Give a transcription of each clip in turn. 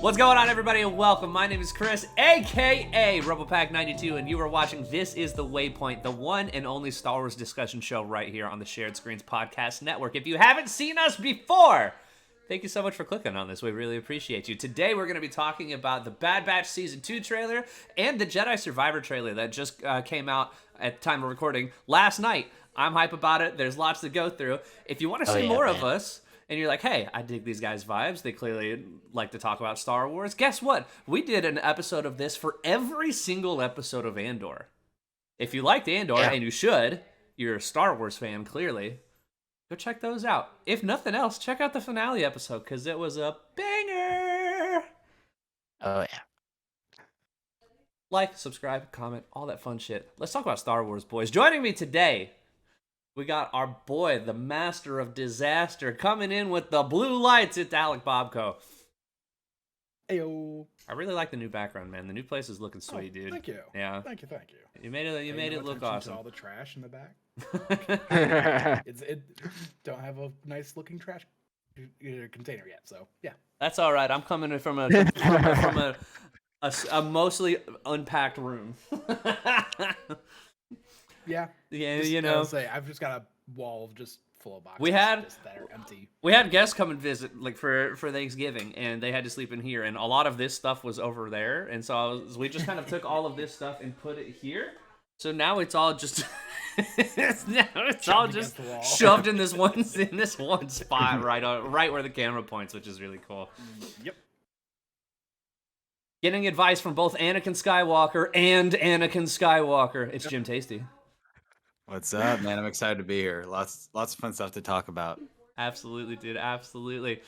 What's going on, everybody, and welcome. My name is Chris, aka RoboPack92, and you are watching This is the Waypoint, the one and only Star Wars discussion show right here on the Shared Screens Podcast Network. If you haven't seen us before, thank you so much for clicking on this. We really appreciate you. Today, we're going to be talking about the Bad Batch Season 2 trailer and the Jedi Survivor trailer that just came out at the time of recording last night. I'm hype about it. There's lots to go through. If you want to see more of us, and you're like, hey, I dig these guys' vibes. They clearly like to talk about Star Wars. Guess what? We did an episode of this for every single episode of Andor. If you liked Andor, and you should, you're a Star Wars fan, clearly, go check those out. If nothing else, check out the finale episode, because it was a banger. Oh, yeah. Like, subscribe, comment, all that fun shit. Let's talk about Star Wars, boys. Joining me today, we got our boy, the master of disaster, coming in with the blue lights. It's Alec Bobko. Heyo. I really like the new background, man. The new place is looking sweet, dude. Thank you. Yeah. Thank you. You made it. You made it look awesome. To all the trash in the back. It don't have a nice looking trash container yet, so yeah. That's all right. I'm coming in from a mostly unpacked room. Yeah. Yeah, Just, you know. I've just got a wall of just full of boxes. That are empty. We had guests come and visit, like for Thanksgiving, and they had to sleep in here, and a lot of this stuff was over there, and so we just kind of took all of this stuff and put it here. So now it's all just shoved in this one spot right where the camera points, which is really cool. Yep. Getting advice from both Anakin Skywalker and Anakin Skywalker. It's Jim Tasty. What's up, man? I'm excited to be here. Lots of fun stuff to talk about. Absolutely, dude. Absolutely.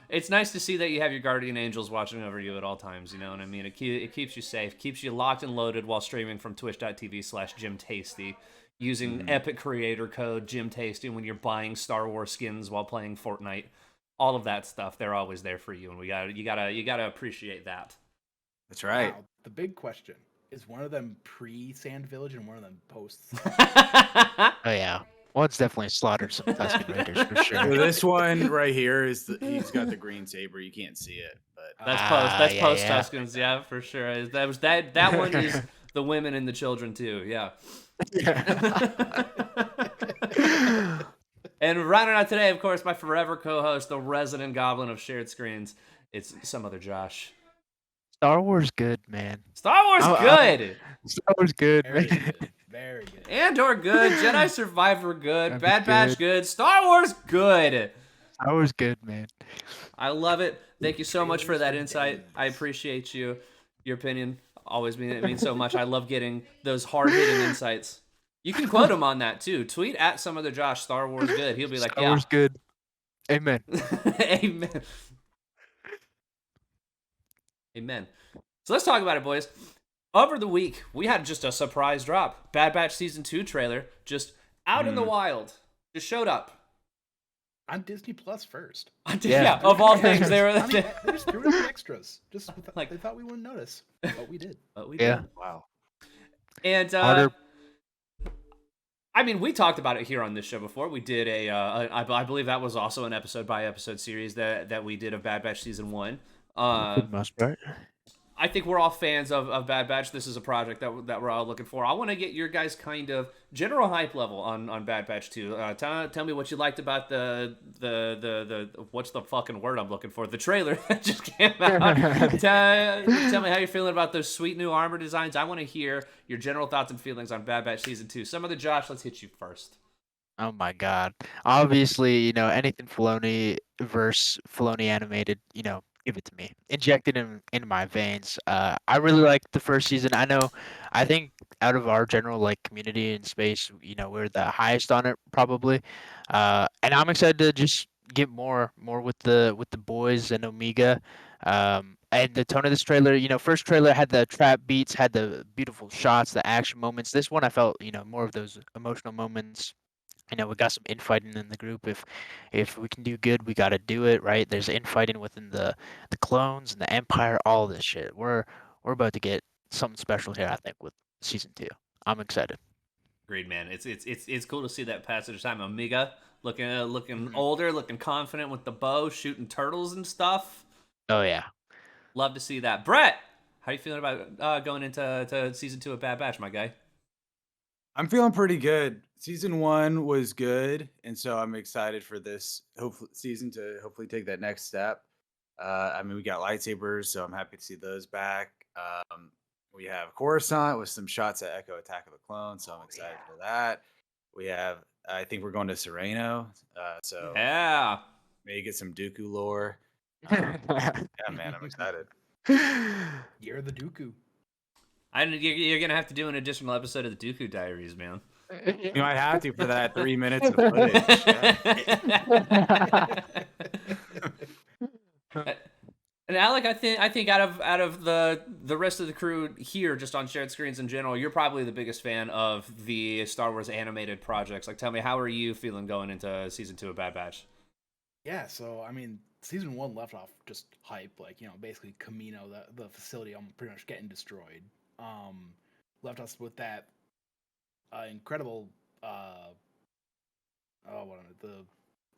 It's nice to see that you have your guardian angels watching over you at all times. You know what I mean? It keeps you safe, keeps you locked and loaded while streaming from twitch.tv/JimTasty using epic creator code JimTasty when you're buying Star Wars skins while playing Fortnite. All of that stuff, they're always there for you, and you gotta appreciate that. That's right. Now, the big question is: one of them pre-Sand Village and one of them post? Oh, yeah. One's definitely slaughtered some Tusken Raiders for sure. So this one right here he's got the green saber. You can't see it, but That's post Tuskens, yeah, for sure. That one is the women and the children too, yeah. And rounding out today, of course, my forever co-host, the resident goblin of shared screens. It's some other Josh. Star Wars good, man. Star Wars good. Star Wars good, Very man. good. Very good. Andor good. Jedi Survivor good. Bad Batch good. Star Wars good. Star Wars good, man. I love it. Thank you so much for that insight. I appreciate you. Your opinion always means so much. I love getting those hard-hitting insights. You can quote him on that too. Tweet at some other Josh, Star Wars good. He'll be like, Star Wars good. Amen. Amen. Amen. So let's talk about it, boys. Over the week, we had just a surprise drop. Bad Batch Season 2 trailer, just out in the wild. Just showed up. On Disney Plus first. Yeah, of all things, they were... They just threw in the extras. Just like they thought we wouldn't notice, but we did. Yeah. wow. And, I mean, we talked about it here on this show before. We did I believe that was also an episode-by-episode series that we did of Bad Batch Season 1. I think we're all fans of Bad Batch. This is a project that we're all looking for. I want to get your guys' kind of general hype level on Bad Batch 2. Tell me what you liked about the what's the fucking word I'm looking for? The trailer that just came out. Tell me how you're feeling about those sweet new armor designs. I want to hear your general thoughts and feelings on Bad Batch Season 2. Some of the Josh, let's hit you first. Oh my God. Obviously, anything Filoni verse Filoni animated, give it to me. Injected in my veins. I really liked the first season. I think out of our general community in space, we're the highest on it probably. And I'm excited to just get more with the boys and Omega. And the tone of this trailer, first trailer had the trap beats, had the beautiful shots, the action moments. This one I felt, more of those emotional moments. We got some infighting in the group. If we can do good, we got to do it, right? There's infighting within the clones and the Empire, all this shit. We're about to get something special here, I think, with season 2. I'm excited. Agreed, man. It's cool to see that passage of time. Omega looking older, looking confident with the bow, shooting turtles and stuff. Oh yeah. Love to see that. Brett, how you feeling about going into season 2 of Bad Batch, my guy? I'm feeling pretty good. Season 1 was good, and so I'm excited for this season to hopefully take that next step. I mean, we got lightsabers, so I'm happy to see those back. We have Coruscant with some shots at Echo Attack of the Clones, so I'm excited for that. We have, I think we're going to Sereno, so Yeah. maybe get some Dooku lore. Yeah, man, I'm excited. You're the Dooku. You're gonna have to do an additional episode of the Dooku Diaries, man. You might have to for that 3 minutes of footage. Yeah. And Alec, I think out of the rest of the crew here, just on shared screens in general, you're probably the biggest fan of the Star Wars animated projects. Like, tell me, how are you feeling going into season 2 of Bad Batch? Yeah, so I mean, season 1 left off just hype, like, you know, basically Camino, the facility, pretty much getting destroyed. Left us with that incredible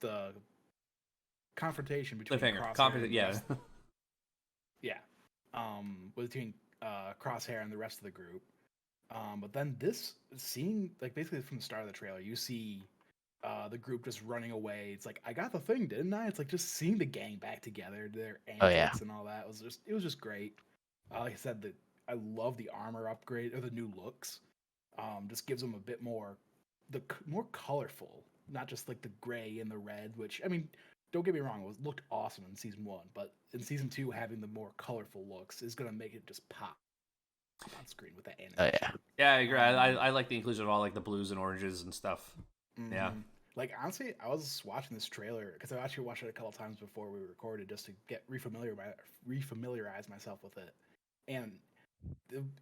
the confrontation between Crosshair between Crosshair and the rest of the group. But then seeing, like, basically from the start of the trailer, you see the group just running away. It's like, I got the thing, didn't I? It's like just seeing the gang back together, their antics and all that it was just great. Like I said, I love the armor upgrade or the new looks. Just gives them a bit more colorful, not just like the gray and the red. Which, I mean, don't get me wrong, it looked awesome in season 1, but in season 2, having the more colorful looks is gonna make it just pop on screen with that animation. Yeah, I agree. I like the inclusion of all, like, the blues and oranges and stuff. Mm-hmm. Yeah. Like, honestly, I was watching this trailer because I actually watched it a couple times before we recorded just to get refamiliarize myself with it. And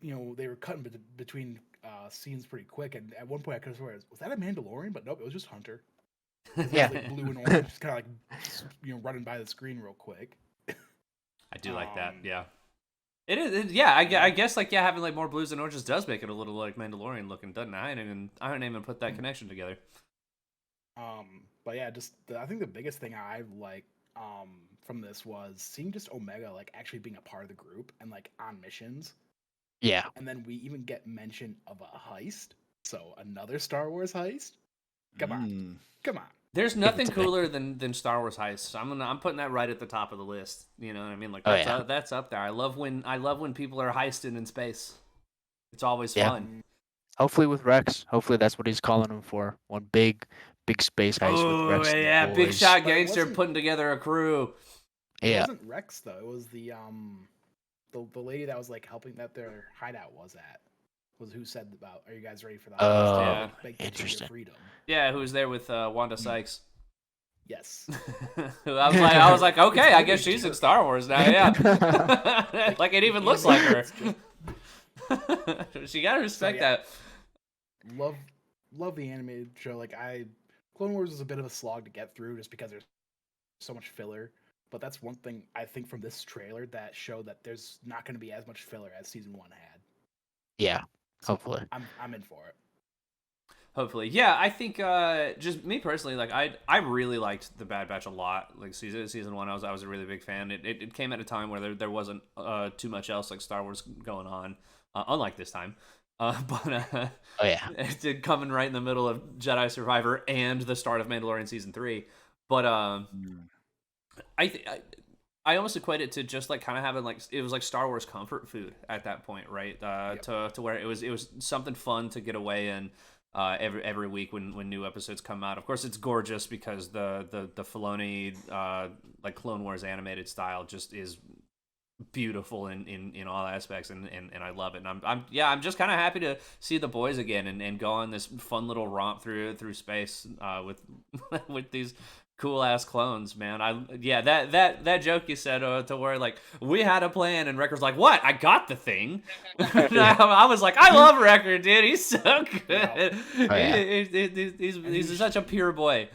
you know, they were cutting between scenes pretty quick, and at one point I could have sworn, was that a Mandalorian? But nope, it was just Hunter. Yeah, like blue and orange, just kind of like, you know, running by the screen real quick. I do like that. Yeah, it is. Yeah, I guess, like, having, like, more blues and oranges does make it a little, like, Mandalorian looking, doesn't it? I didn't even put that connection together. But yeah, I think the biggest thing I like from this was seeing just Omega, like, actually being a part of the group and, like, on missions. Yeah. And then we even get mention of a heist. So another Star Wars heist. Come on. There's nothing cooler than Star Wars heists. I'm putting that right at the top of the list. You know what I mean? Like, that's up there. I love when people are heisting in space. It's always fun. Hopefully with Rex. Hopefully that's what he's calling him for. One big space heist with Rex. Oh yeah, big shot gangster putting together a crew. It wasn't Rex though. It was the lady that was, like, helping that their hideout was at. Was who said about, are you guys ready for that? Oh, like, interesting. Freedom. Yeah, who was there with Wanda Sykes? Yes. I was like, okay, I guess she's in Star Wars now. Yeah, like, it even looks like her. She gotta respect that. Love the animated show. Like, Clone Wars was a bit of a slog to get through just because there's so much filler. But that's one thing I think from this trailer that showed that there's not going to be as much filler as season 1 had. Yeah, hopefully. I'm in for it. Hopefully, yeah. I think just me personally, like, I really liked the Bad Batch a lot. Like, season 1, I was a really big fan. It came at a time where there wasn't too much else like Star Wars going on, unlike this time. But it did come in right in the middle of Jedi Survivor and the start of Mandalorian season 3. But I almost equate it to just, like, kind of having, like, it was like Star Wars comfort food at that point, right? To where it was something fun to get away in every week when new episodes come out. Of course, it's gorgeous because the Filoni like Clone Wars animated style just is beautiful in all aspects, and I love it. And I'm just kind of happy to see the boys again and go on this fun little romp through space with these cool ass clones, man. That joke you said to where, like, we had a plan and Wrecker's like, what? I got the thing. I was like, I love Wrecker, dude. He's so good. He's such a pure boy.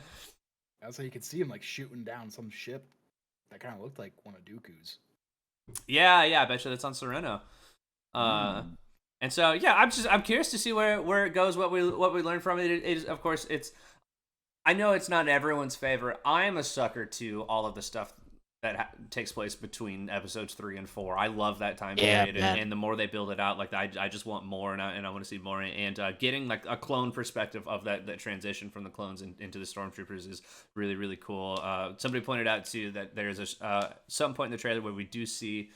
That's how you could see him, like, shooting down some ship that kind of looked like one of Dooku's. Yeah, I bet you that's on Sereno. And so, yeah, I'm curious to see where it goes, what we learn from it. It is, of course, I know it's not everyone's favorite. I am a sucker to all of the stuff that takes place between episodes 3 and 4. I love that time Yeah, period, man. and the more they build it out, like I just want more, and I want to see more. And getting like a clone perspective of that transition from the clones into the stormtroopers is really really cool. Somebody pointed out too that there's some point in the trailer where we do see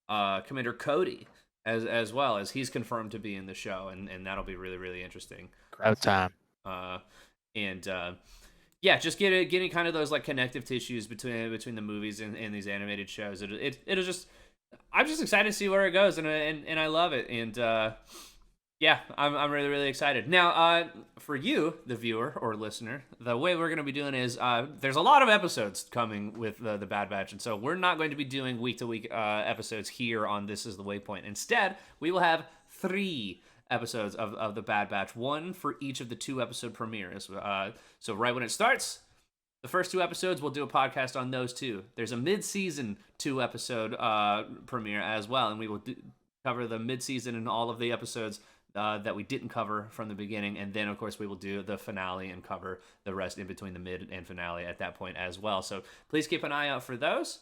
Commander Cody as well, as he's confirmed to be in the show, and that'll be really really interesting. No time. And yeah, just getting kind of those like connective tissues between the movies and these animated shows. It'll just, I'm just excited to see where it goes, and I love it. And yeah, I'm really really excited. Now, for you, the viewer or listener, the way we're gonna be doing is there's a lot of episodes coming with the Bad Batch, and so we're not going to be doing week to week episodes here on This Is the Waypoint. Instead, we will have 3 episodes of the Bad Batch, 1 for each of the 2 episode premieres. So right when it starts, the first 2 episodes, we'll do a podcast on those 2. There's a mid-season 2 episode premiere as well, and we will cover the mid-season and all of the episodes that we didn't cover from the beginning, and then of course we will do the finale and cover the rest in between the mid and finale at that point as well. So please keep an eye out for those.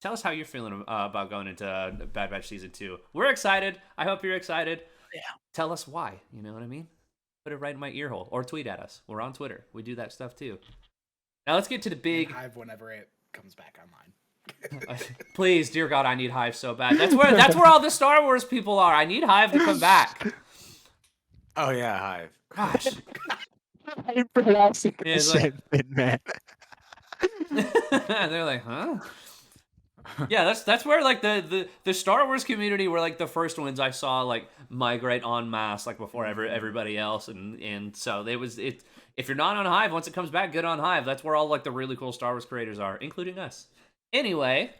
Tell us how you're feeling about going into Bad Batch season 2. We're excited. I hope you're excited. Yeah. Tell us why. You know what I mean? Put it right in my ear hole, or tweet at us. We're on Twitter. We do that stuff too. Now let's get to the big. Hive whenever it comes back online. Please, dear God, I need Hive so bad. That's where all the Star Wars people are. I need Hive to come back. Oh yeah, Hive. Gosh. I'm pronouncing Yeah, the it's like- same thing, man. They're like, huh? Yeah, that's where like the Star Wars community were like the first ones I saw like migrate en masse like before everybody else, and so if you're not on Hive, once it comes back, get on Hive. That's where all like the really cool Star Wars creators are, including us. Anyway,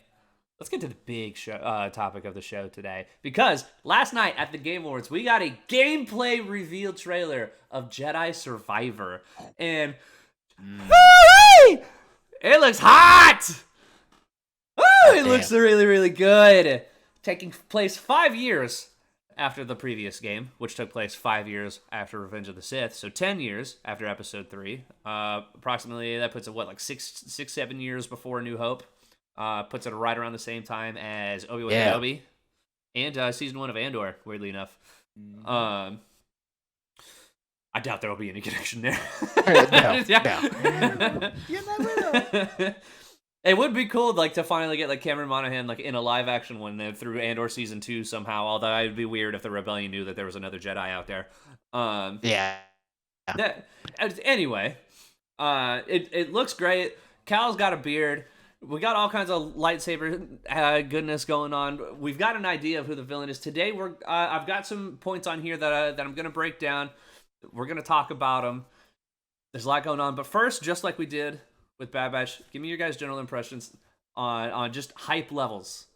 let's get to the big topic of the show today, because last night at the Game Awards we got a gameplay reveal trailer of Jedi Survivor, and it looks hot. Oh, it looks really, really good. Taking place 5 years after the previous game, which took place 5 years after Revenge of the Sith, so 10 years after Episode 3. Approximately, that puts it, what, like 7 years before A New Hope. Puts it right around the same time as Obi-Wan Kenobi and Season 1 of Andor, weirdly enough. I doubt there will be any connection there. No. You never know. It would be cool, like, to finally get like Cameron Monaghan like in a live action one through Andor season 2 somehow. Although it'd be weird if the Rebellion knew that there was another Jedi out there. Yeah. Anyway, it looks great. Cal's got a beard. We got all kinds of lightsaber goodness going on. We've got an idea of who the villain is. Today I've got some points on here that I'm gonna break down. We're gonna talk about them. There's a lot going on, but first, just like we did with Bad Batch, give me your guys' general impressions on just hype levels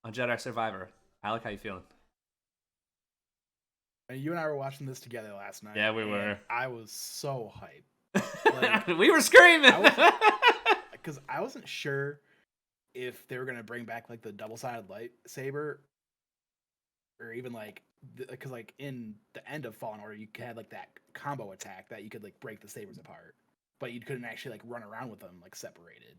on Jedi Survivor. Alec, how you feeling? You and I were watching this together last night. Yeah, we were. and I was so hyped. Like, We were screaming. Because I wasn't sure if they were gonna bring back like the double-sided lightsaber, or even like because like in the end of Fallen Order, you had like that combo attack that you could like break the sabers apart, but you couldn't actually like run around with them like separated.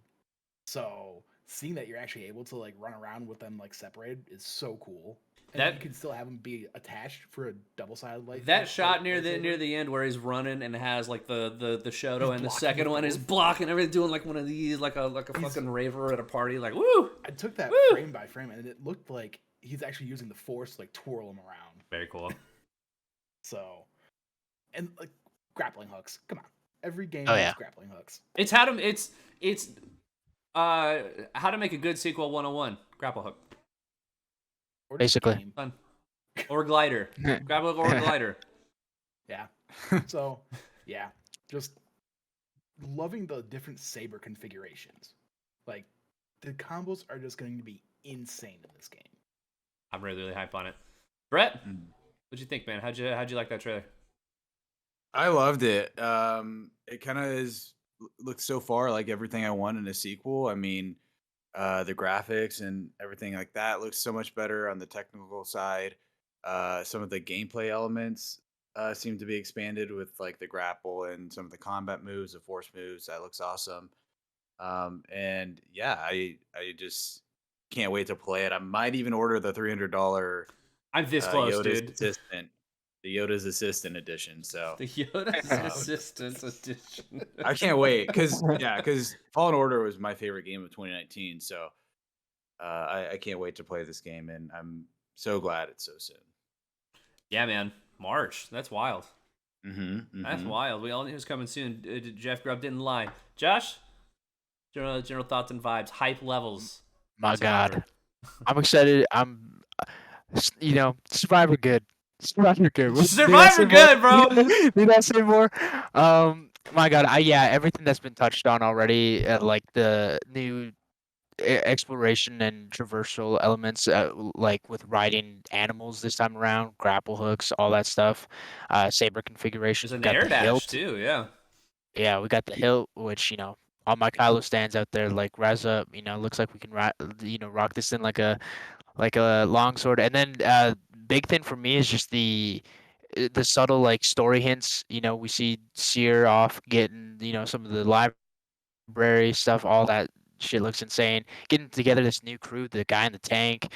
So seeing that you're actually able to like run around with them like separated is so cool. And That- you can still have them be attached for a double-sided light. That shot near the end where he's running and has like the Shoto, He's and the blocking second with one is both. blocking everything, doing like one of these, like a fucking raver at a party, like woo. I took that Woo! frame by frame, and it looked like he's actually using the Force to like twirl him around. Very cool. So, and like grappling hooks. Come on, every game Oh, has yeah. grappling hooks. It's how to make a good sequel 101. Grapple hook. Or just Basically. game. Fun. Or glider. Grapple hook or glider. Yeah. So, yeah, just loving the different saber configurations. Like the combos are just going to be insane in this game. I'm really, really hype on it. Brett, Mm. what'd you think, man? How'd you like that trailer? I loved it. It kind of looks so far like everything I want in a sequel. I mean, the graphics and everything like that looks so much better on the technical side. Some of the gameplay elements seem to be expanded with like the grapple and some of the combat moves, the force moves. That looks awesome. And yeah, I just can't wait to play it. I might even order the $300 I'm this close, Yoda's dude. Assistant, the Yoda's Assistant edition. So The Yoda's Um, Assistant edition. I can't wait because Fallen Order was my favorite game of 2019. So I can't wait to play this game, and I'm so glad it's so soon. Yeah, man. March. That's wild. Mm-hmm, That's wild. We all knew it was coming soon. Jeff Grubb didn't lie. Josh, general thoughts and vibes, hype levels. My God, Survivor. I'm excited. Survivor good. Survivor good. Survivor good, bro. Need I say more? My God, everything that's been touched on already, like the new exploration and traversal elements, like with riding animals this time around, grapple hooks, all that stuff. Saber configuration. There's an Got air the dash hilt. too. Yeah. Yeah, we got the hilt, which all my Kylo stands out there like rise up. Looks like we can rock this in like a longsword. And then big thing for me is just the subtle like story hints. We see Seer off getting some of the library stuff. All that shit looks insane. Getting together this new crew, the guy in the tank.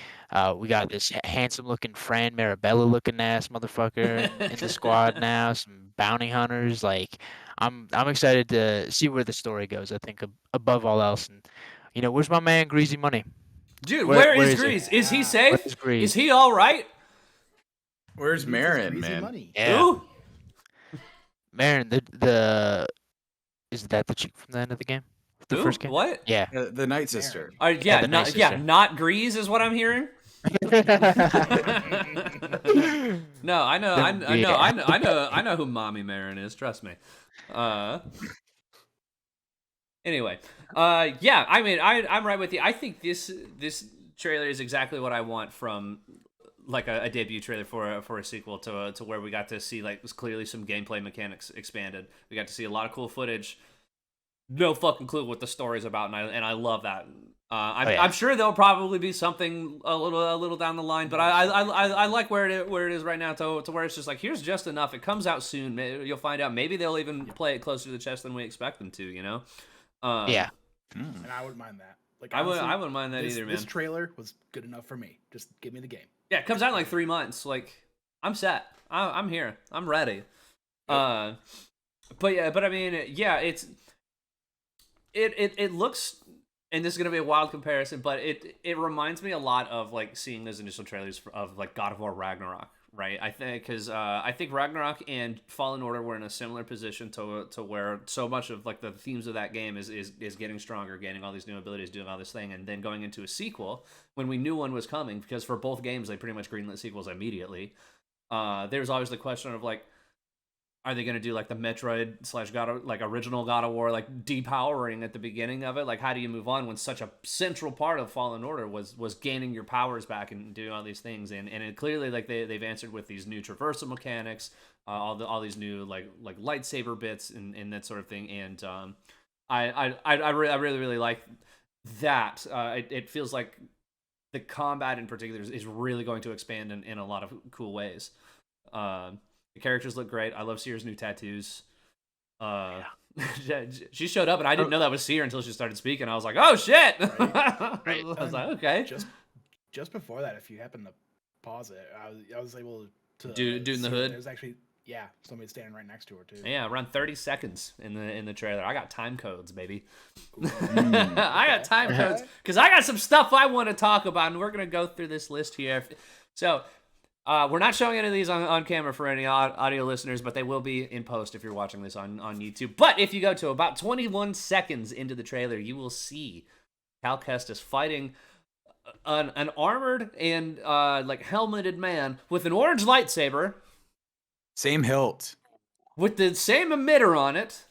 We got this handsome looking Fran Marabella looking ass motherfucker in the squad now. Some bounty hunters. Like I'm excited to see where the story goes. I think above all else, and where's my man Greasy Money? Dude, Where where is is he? Grease? Is he Yeah. safe? Where's Grease? Is he all right? Where's Greases, Marin, greasy man? money. Yeah, Who? Marin. The is that the chick from the end of the game? The Who? first game? What? Yeah. The Night Sister. Yeah, the not nice yeah, sister. not Grease is what I'm hearing. No, I know, I know, Yeah. I know who Mommy Marin is. Trust me. Anyway, yeah, I mean, I'm right with you. I think this trailer is exactly what I want from like a debut trailer for a sequel to where we got to see like clearly some gameplay mechanics expanded. We got to see a lot of cool footage. No fucking clue what the story's about, and I love that. I'm sure there'll probably be something a little down the line, but I like where it is right now to where it's just like here's just enough. It comes out soon. You'll find out. Maybe they'll even play it closer to the chest than we expect them to. Yeah. And I wouldn't mind that. Like I honestly, wouldn't mind that either, man. This trailer was good enough for me. Just give me the game. Yeah, it comes out in like 3 months. Like I'm set. I'm here. I'm ready. But I mean, yeah, it looks, and this is gonna be a wild comparison, but it reminds me a lot of like seeing those initial trailers of like God of War Ragnarok, right? I think Ragnarok and Fallen Order were in a similar position to where so much of like the themes of that game is getting stronger, gaining all these new abilities, doing all this thing, and then going into a sequel when we knew one was coming, because for both games they pretty much greenlit sequels immediately. There's always the question of like, are they going to do like the Metroid / like original God of War like depowering at the beginning of it? Like, how do you move on when such a central part of Fallen Order was gaining your powers back and doing all these things? And it clearly like they've answered with these new traversal mechanics, all these new like lightsaber bits and that sort of thing. And I really like that. It feels like the combat in particular is really going to expand in a lot of cool ways. The characters look great. I love Seer's new tattoos. She showed up, and I didn't know that was Seer until she started speaking. I was like, "Oh shit!" Right. I was like, "Okay." Just before that, if you happen to pause it, I was able to Dude in the see hood? There's actually somebody standing right next to her too. Yeah, around 30 seconds in the trailer. I got time codes, baby. Ooh. I got time codes because I got some stuff I want to talk about, and we're gonna go through this list here. So. We're not showing any of these on camera for any audio listeners, but they will be in post if you're watching this on YouTube. But if you go to about 21 seconds into the trailer, you will see Cal Kestis fighting an armored and like helmeted man with an orange lightsaber Same hilt. with the same emitter on it.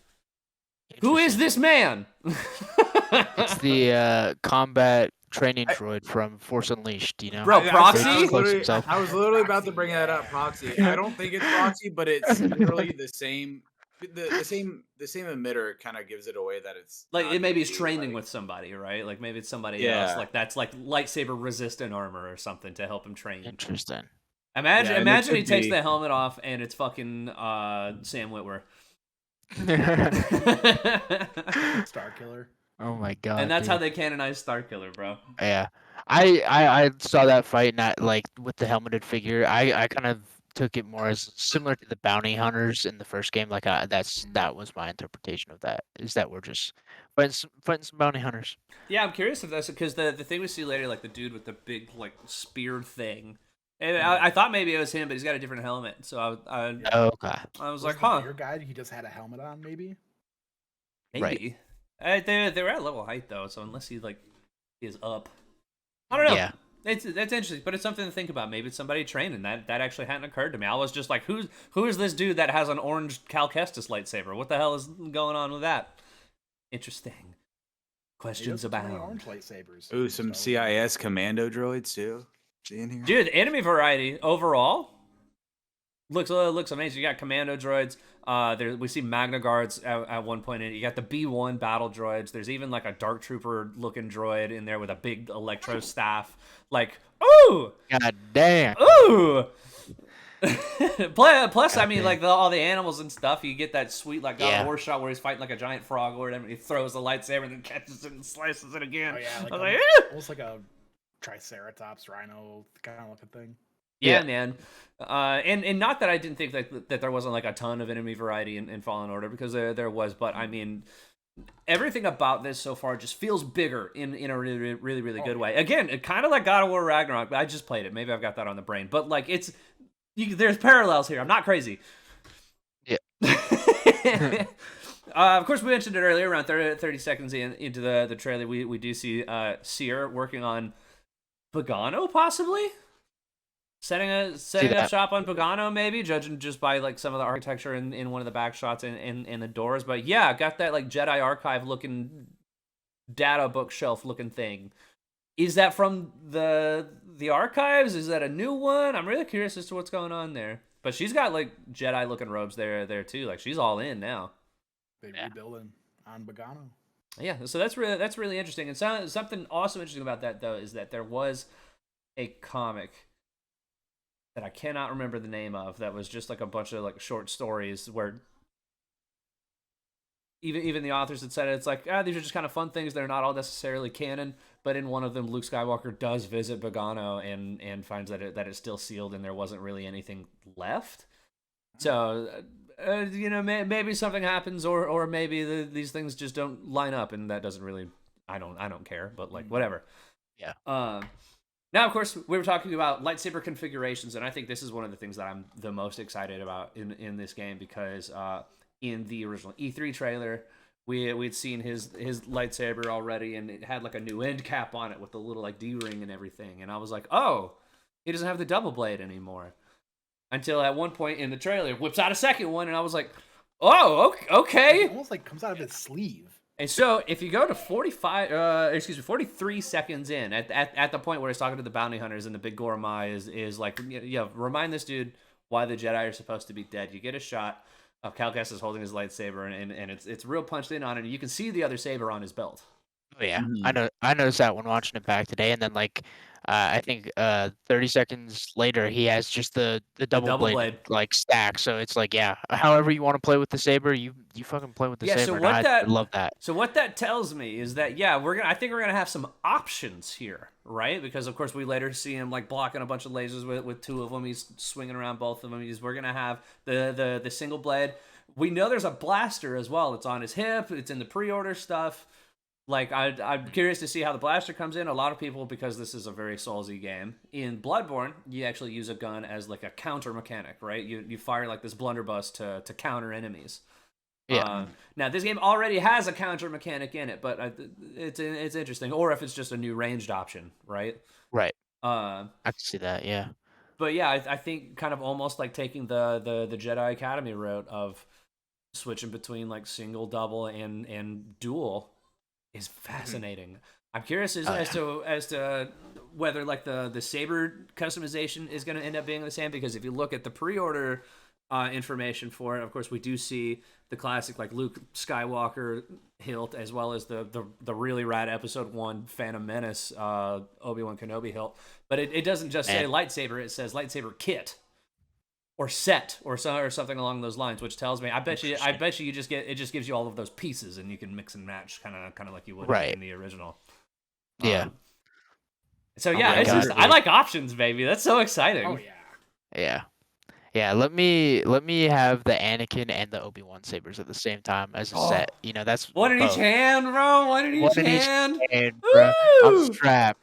Who is this man? It's the combat training droid from Force Unleashed, Bro, Proxy? I was literally about to bring that up, Proxy. I don't think it's Proxy, but it's literally the same. The same emitter kind of gives it away that it's Like not it maybe gonna he's be, training like- with somebody, right? Like maybe it's somebody Yeah. else. Like that's like lightsaber resistant armor or something to help him train. Interesting. Imagine Yeah, and it imagine he could takes be- the helmet off and it's fucking Sam Witwer. Star Killer. Oh my god, And that's dude. how they canonized Starkiller, bro. Yeah, I saw that fight, not like with the helmeted figure. I kind of took it more as similar to the bounty hunters in the first game. Like that was my interpretation of that. Is that we're just fighting some bounty hunters. Yeah, I'm curious if that's because the thing we see later, like the dude with the big like spear thing. And I thought maybe it was him, but he's got a different helmet. So Oh, okay, I was Was like, the huh, bigger guy? He just had a helmet on, maybe. right. maybe. They were at level height though, so unless he like is up, I don't know. Yeah. That's interesting, but it's something to think about. Maybe it's somebody training. That actually hadn't occurred to me. I was just like, who is this dude that has an orange Cal Kestis lightsaber? What the hell is going on with that? Interesting. He Questions does have too many abound. orange lightsabers. Ooh, some so- CIS commando droids too. See in here? Dude, enemy variety overall looks amazing. You got commando droids. We see Magna Guards at one point. You got the B1 battle droids. There's even like a Dark Trooper looking droid in there with a big electro staff. Like, ooh, God damn. ooh. Plus, I mean, like all the animals and stuff. You get that sweet like God of War shot where he's fighting like a giant frog or whatever. He throws the lightsaber and then catches it and slices it again. Oh yeah, like, I was like, "Eh." almost like a Triceratops rhino kind of looking thing. Yeah, Yeah. man. And not that I didn't think that there wasn't like a ton of enemy variety in Fallen Order, because there was, but I mean, everything about this so far just feels bigger in a really good way. Again, kind of like God of War Ragnarok, but I just played it. Maybe I've got that on the brain, but like there's parallels here. I'm not crazy. Yeah. Of course, we mentioned it earlier. Around 30 seconds into the trailer, we do see Seer working on Pagano, possibly setting up shop on Pagano, maybe, judging just by like some of the architecture in one of the back shots in the doors. But yeah, got that like Jedi archive looking data bookshelf looking thing. Is that from the archives? Is that a new one? I'm really curious as to what's going on there. But she's got like Jedi looking robes there too. Like she's all in now. They rebuilding on Bogano. Yeah, so that's really interesting. And something also interesting about that though is that there was a comic that I cannot remember the name of that was just like a bunch of like short stories where even the authors had said it's like, these are just kind of fun things. They're not all necessarily canon, but in one of them, Luke Skywalker does visit Bogano and finds that it's still sealed and there wasn't really anything left. So, maybe something happens, or maybe these things just don't line up, and that doesn't really. I don't care, but like whatever. Yeah. Now, of course, we were talking about lightsaber configurations, and I think this is one of the things that I'm the most excited about in this game, because in the original E3 trailer, we'd seen his lightsaber already, and it had like a new end cap on it with the little like D-ring and everything, and I was like, oh, he doesn't have the double blade anymore. Until at one point in the trailer, whips out a second one, and I was like, oh, okay. It almost like comes out of his sleeve. And so if you go to 43 seconds in, at the point where he's talking to the bounty hunters and the big Gourmet is like, remind this dude why the Jedi are supposed to be dead. You get a shot of Cal Kestis holding his lightsaber, and it's real punched in on it, and you can see the other saber on his belt. Oh, yeah, Mhm. I noticed that when watching it back today, and then like I think 30 seconds later he has just the double double blade blade. like stack. So it's like, yeah, however you want to play with the saber, you fucking play with the Yeah, so saber. and what I that- love that. So what that tells me is that I think we're gonna have some options here, right? Because of course we later see him like blocking a bunch of lasers with two of them. He's swinging around both of them. We're gonna have the single blade. We know there's a blaster as well. It's on his hip. It's in the pre-order stuff. Like I'm curious to see how the blaster comes in. A lot of people, because this is a very Soulsy game, in Bloodborne you actually use a gun as like a counter mechanic, right? You fire like this blunderbuss to counter enemies. Yeah. Now this game already has a counter mechanic in it, but it's interesting. Or if it's just a new ranged option, right? Right. Uh, I can see that. Yeah. but yeah, I think kind of almost like taking the Jedi Academy route of switching between like single, double, and dual is fascinating. I'm curious as to whether like the saber customization is going to end up being the same, because if you look at the pre-order information for it, of course we do see the classic like Luke Skywalker hilt, as well as the really rad Episode 1 Phantom Menace Obi-Wan Kenobi hilt, but it doesn't just say lightsaber, it says lightsaber kit or set or something along those lines, which tells me I bet you you just get it just gives you all of those pieces and you can mix and match kind of like you would Right. in the original. Yeah. So Oh yeah, my it's God, just I dude. like options, baby. That's so exciting. Oh yeah. Yeah. Yeah, let me have the Anakin and the Obi-Wan sabers at the same time as a set. You know, that's One in each both. hand, bro. One in One each in each hand. hand, bro. I'm Woo! strapped.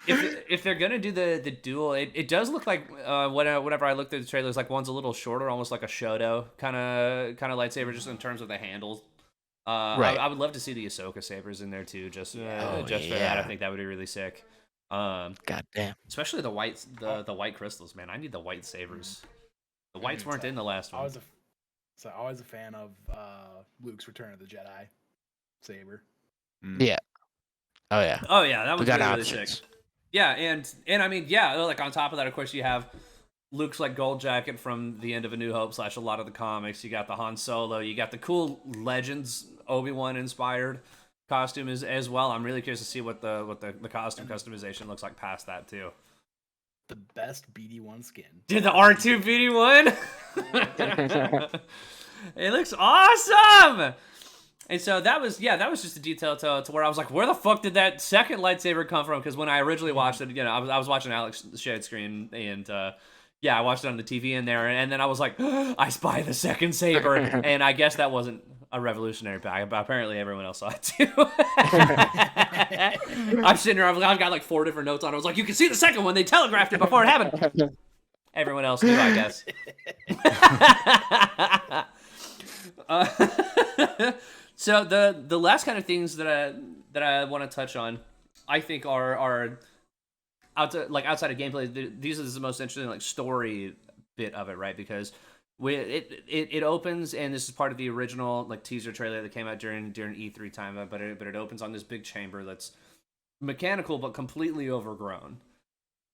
If they're gonna do the duel, it does look like whenever I looked at the trailers, like one's a little shorter, almost like a Shoto kind of lightsaber, just in terms of the handles. Right. I would love to see the Ahsoka sabers in there too, just for that. I yeah. think that would be really sick. God damn. Especially the whites, the white crystals, man. I need the white sabers. The whites weren't in the last one. I was a fan of Luke's Return of the Jedi saber. Yeah. Oh yeah. Oh yeah, that We was got really options. sick. Yeah, and I mean, yeah, like on top of that, of course, you have Luke's like gold jacket from the end of A New Hope / a lot of the comics. You got the Han Solo. You got the cool Legends Obi-Wan inspired costume as well. I'm really curious to see what the costume customization looks like past that too. The best BD1 skin. Dude, the R2 BD1. It looks awesome. And so that was just a detail to where I was like, where the fuck did that second lightsaber come from? Because when I originally watched it, I was watching Alex shared screen, and I watched it on the TV in there, and then I was like, I spy the second saber, and I guess that wasn't a revolutionary pack, but apparently everyone else saw it too. I'm sitting there, I've got like 4 different notes on it. I was like, you can see the second one, they telegraphed it before it happened. Everyone else knew, I guess. So the last kind of things that I want to touch on, I think are outside of gameplay. These are the most interesting like story bit of it, right? Because it opens, and this is part of the original like teaser trailer that came out during E3 time, but it opens on this big chamber that's mechanical but completely overgrown.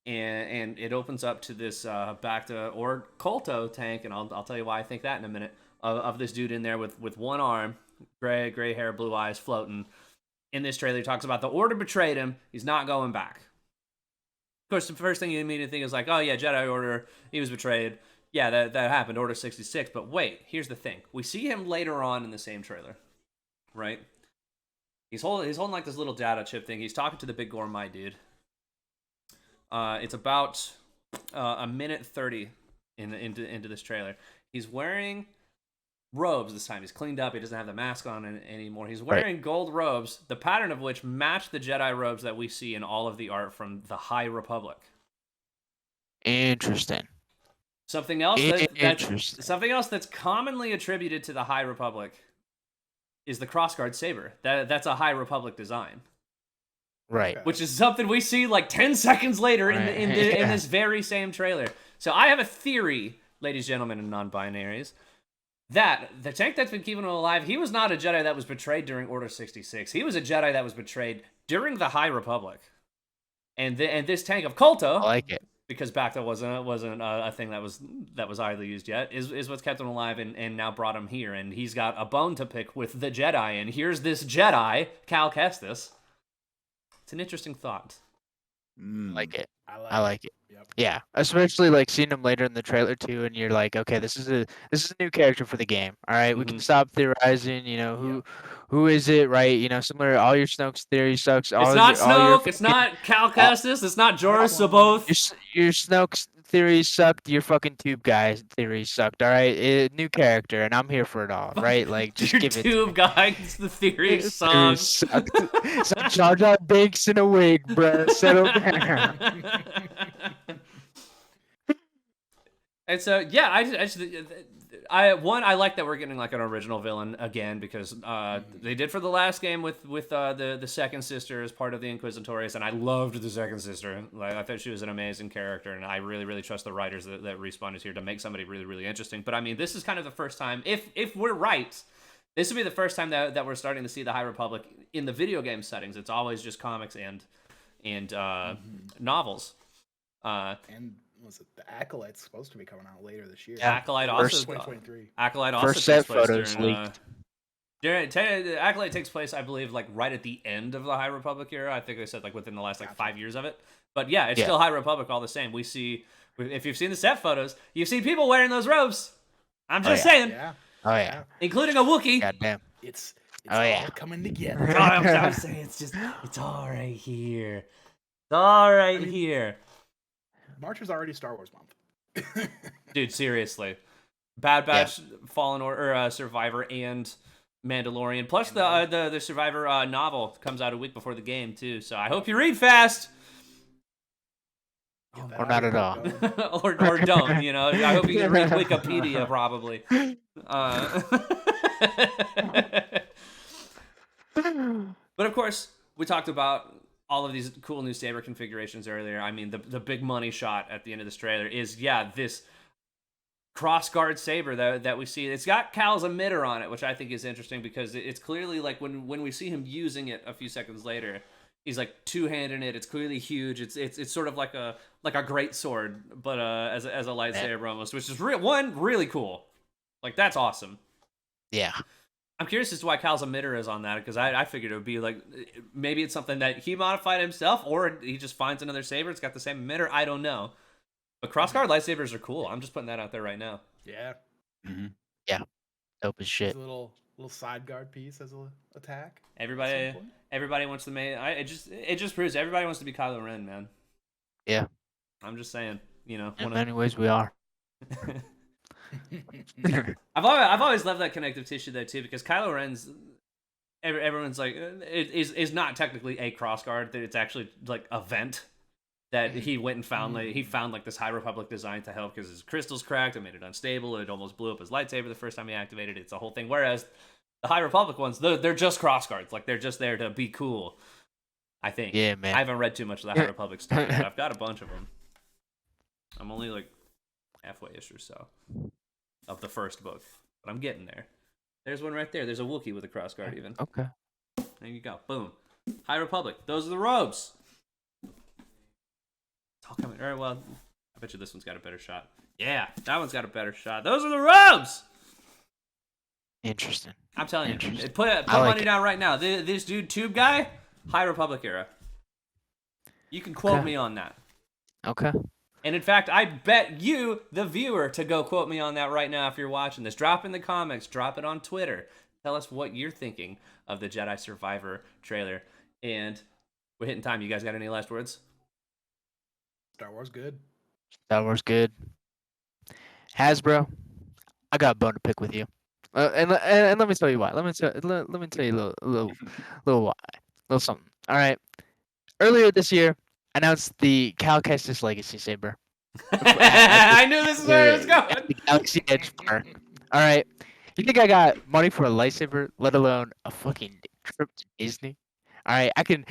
And it opens up to this Bacta or Kolto tank, and I'll tell you why I think that in a minute. Of this dude in there with one arm, gray hair, blue eyes, floating. In this trailer, he talks about the Order betrayed him. He's not going back. Of course, the first thing you immediately think is like, oh yeah, Jedi Order, he was betrayed. Yeah, that happened, Order 66. But wait, here's the thing. We see him later on in the same trailer, right? He's holding like this little data chip thing. He's talking to the big Gourmet dude. It's about a minute 30 into this trailer. He's wearing robes this time. He's cleaned up. He doesn't have the mask on anymore. He's wearing gold robes, the pattern of which match the Jedi robes that we see in all of the art from the High Republic. Interesting. Something else that's commonly attributed to the High Republic is the crossguard saber. That's a High Republic design. Right. Which is something we see like 10 seconds later in this very same trailer. So I have a theory, ladies, gentlemen, and non-binaries, that the tank that's been keeping him alive, he was not a Jedi that was betrayed during Order 66. He was a Jedi that was betrayed during the High Republic. And this tank of Kolto, I like it. because Bacta wasn't a thing that was either used yet, is what's kept him alive and now brought him here. And he's got a bone to pick with the Jedi. And here's this Jedi, Cal Kestis. It's an interesting thought. Like it. I like it. Yep. Yeah, especially like seeing him later in the trailer too, and you're like, okay, this is a new character for the game. All right, we can stop theorizing. You know who is it, right? You know, similar. All your Snoke's theory sucks. It's not Snoke. It's not Cal Kestis. It's not Jorah Saboth. Your Snoke's theories sucked. Your fucking Tube guy theories sucked. All right, new character, and I'm here for it all. Right, like just Your give it. Tube guys, the theory Theories sucked. Some Jar Jar Binks in a wig, bro. Settle down. And so, yeah, I like that we're getting like an original villain again, because they did for the last game with the second sister as part of the Inquisitorius, and I loved the second sister. Like, I thought she was an amazing character, and I really, really trust the writers that Respawn is here to make somebody really, really interesting. But I mean, this is kind of the first time, if we're right, this would be the first time that we're starting to see the High Republic in the video game settings. It's always just comics and novels. And was it the Acolyte's supposed to be coming out later this year? Yeah. Acolyte also 2023. Acolyte also First set takes place photos during, leaked. Acolyte takes place, I believe, like right at the end of the High Republic era. I think they said like within the last like 5 years of it. But yeah, it's still High Republic all the same. We see, if you've seen the set photos, you've seen people wearing those robes. I'm just saying, Yeah. Oh yeah. including a Wookiee. Goddamn. It's Oh, all yeah. coming together. I'm saying it's all right here. It's all right here. March is already Star Wars month. Dude, seriously. Bad Batch, Fallen Order, Survivor, and Mandalorian. Plus the Survivor novel comes out a week before the game too. So I hope you read fast. Or not at all. or don't, you know. I hope you can read Wikipedia probably. But of course, we talked about all of these cool new saber configurations earlier. I mean, the big money shot at the end of this trailer is this crossguard saber that we see. It's got Cal's emitter on it, which I think is interesting because it's clearly like when we see him using it a few seconds later, he's like two-handing it. It's clearly huge. It's sort of like a great sword, but as a lightsaber almost, which is really cool. Like that's awesome. Yeah. I'm curious as to why Cal's emitter is on that, because I figured it would be like, maybe it's something that he modified himself, or he just finds another saber. It's got the same emitter. I don't know. But crossguard lightsabers are cool. I'm just putting that out there right now. Yeah. Mm-hmm. Yeah. Dope as shit. It's a little side guard piece as an attack. Everybody wants to make. It just proves everybody wants to be Kylo Ren, man. Yeah. I'm just saying, you know. In many ways, we are. I've always loved that connective tissue though too, because Kylo Ren's everyone's like is not technically a crossguard. It's actually like a vent that he went and found. Like he found like this High Republic design to help because his crystals cracked. It made it unstable. It almost blew up his lightsaber the first time he activated it. It's a whole thing. Whereas the High Republic ones, they're just crossguards. Like they're just there to be cool. I think. Yeah, man. I haven't read too much of the High Republic stuff yet. I've got a bunch of them. I'm only like halfway-ish or so of the first book, but I'm getting there. There's one right there. There's a Wookiee with a crossguard even. Okay. There you go. Boom. High Republic. Those are the robes. It's all coming. All right, well, I bet you this one's got a better shot. Yeah, that one's got a better shot. Those are the robes! Interesting. I'm telling you. Interesting. Put like money it. down right now. This dude, Tube Guy, High Republic era. You can quote me on that. Okay. And in fact, I bet you, the viewer, to go quote me on that right now if you're watching this. Drop in the comments. Drop it on Twitter. Tell us what you're thinking of the Jedi Survivor trailer. And we're hitting time. You guys got any last words? Star Wars good. Star Wars good. Hasbro, I got a bone to pick with you. And let me tell you why. Let me tell you a little why. A little something. All right. Earlier this year, announced the Cal Kestis Legacy Saber. I knew this is where it was going. At the Galaxy Edge Park. All right. You think I got money for a lightsaber, let alone a fucking trip to Disney? All right. I can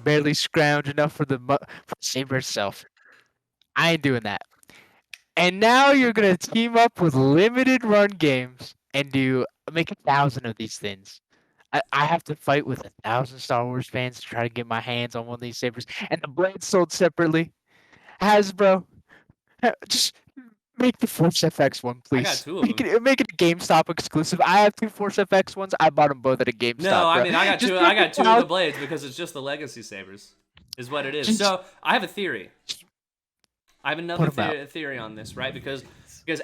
barely scrounge enough for the saber itself. I ain't doing that. And now you're gonna team up with limited run games and make 1,000 of these things. I have to fight with 1,000 Star Wars fans to try to get my hands on one of these sabers, and the blades sold separately. Hasbro, just make the Force FX one, please. I got two of them. Make it a GameStop exclusive. I have two Force FX ones. I bought them both at a GameStop. No, I bro. mean I got Just two. make I got two of 1,000 the blades because it's just the Legacy sabers, is what it is. Just- So I have a theory. I have another Put 'em out. theory on this, right? Because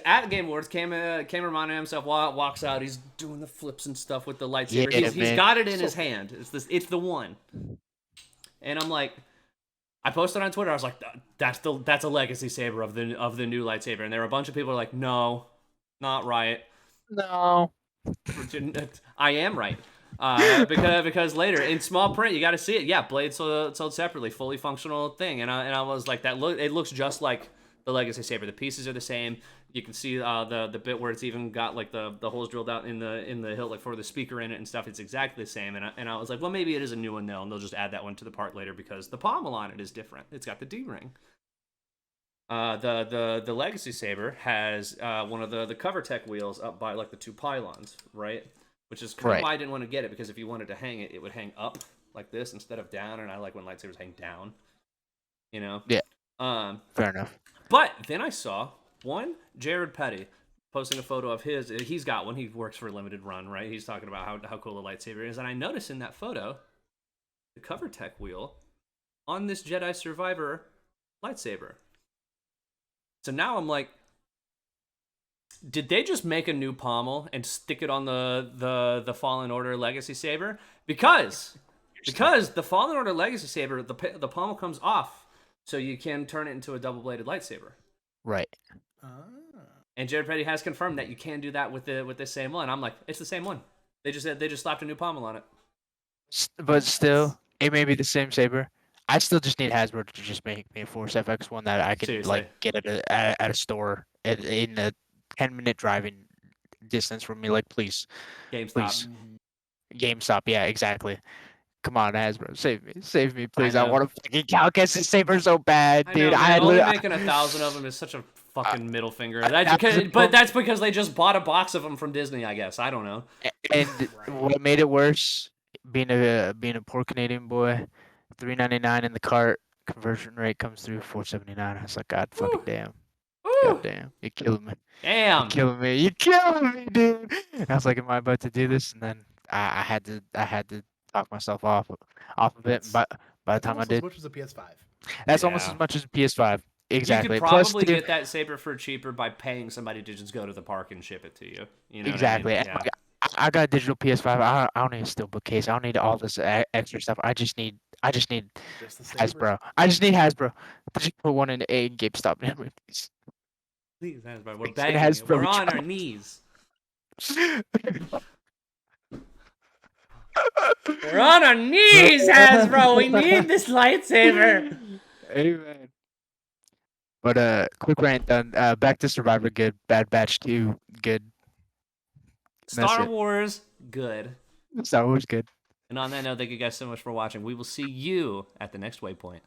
at Game Awards, Cameron himself walks out. He's doing the flips and stuff with the lightsaber. Yeah, he's man. got it in his hand. It's the one. And I'm like, I posted on Twitter. I was like, that's a Legacy saber of the new lightsaber. And there were a bunch of people who were like, no, not right. No. I am right. Because later in small print you got to see it. Yeah, blades sold separately, fully functional thing. And I was like, it looks just like the Legacy saber. The pieces are the same. You can see the bit where it's even got like the holes drilled out in the hilt, like for the speaker in it and stuff. It's exactly the same. And I was like, well, maybe it is a new one now, and they'll just add that one to the part later because the pommel on it is different. It's got the D ring. The Legacy saber has one of the cover tech wheels up by like the two pylons, right? Which is kind of why I didn't want to get it, because if you wanted to hang it, it would hang up like this instead of down, and I like when lightsabers hang down. You know? Yeah. Fair enough. But then I saw one Jared Petty posting a photo of his. He's got one. He works for Limited Run, right? He's talking about how cool the lightsaber is. And I noticed in that photo the cover tech wheel on this Jedi Survivor lightsaber. So now I'm like, did they just make a new pommel and stick it on the Fallen Order Legacy Saber? Because the Fallen Order Legacy Saber, the pommel comes off, so you can turn it into a double-bladed lightsaber. Right. And Jared Petty has confirmed that you can do that with this same one. I'm like, it's the same one. They just slapped a new pommel on it. But still, it may be the same saber. I still just need Hasbro to just make me a Force FX one that I can Seriously. get at a store in a 10-minute driving distance from me. Like, please, GameStop. please. GameStop. Yeah, exactly. Come on, Hasbro, save me, please. I know. want to fucking Calcast saber so bad, I dude. know, man. I Only literally, making 1,000 of them is such a fucking middle finger. Hasbro- But that's because they just bought a box of them from Disney, I guess. I don't know. and what made it worse, being a poor Canadian boy, $3.99 in the cart. Conversion rate comes through $4.79. I was like, God fucking Woo. damn. Woo! God damn. You're killing me. Damn. You're killing me. You're killing me, dude. I was like, am I about to do this? And then I had to talk myself off of it. But by the time I did, as much as a PS5. that's almost Yeah. as much as a PS5. Exactly. You could Plus, probably dude, get that saber for cheaper by paying somebody to just go to the park and ship it to you. You know exactly. What I mean? And I got a digital PS5. I don't need a steelbook case. I don't need all this extra stuff. I just need Just the saber. Hasbro. I just need Hasbro to just put one in a GameStop. Please. Please, Hasbro. We're It begging has you. We're bro- on our knees. We're on our knees, Hasbro. We need this lightsaber. Amen. But quick rant done. Back to Survivor, good. Bad Batch 2, good. That's Star it. Wars, good. Star Wars, good. And on that note, thank you guys so much for watching. We will see you at the next waypoint.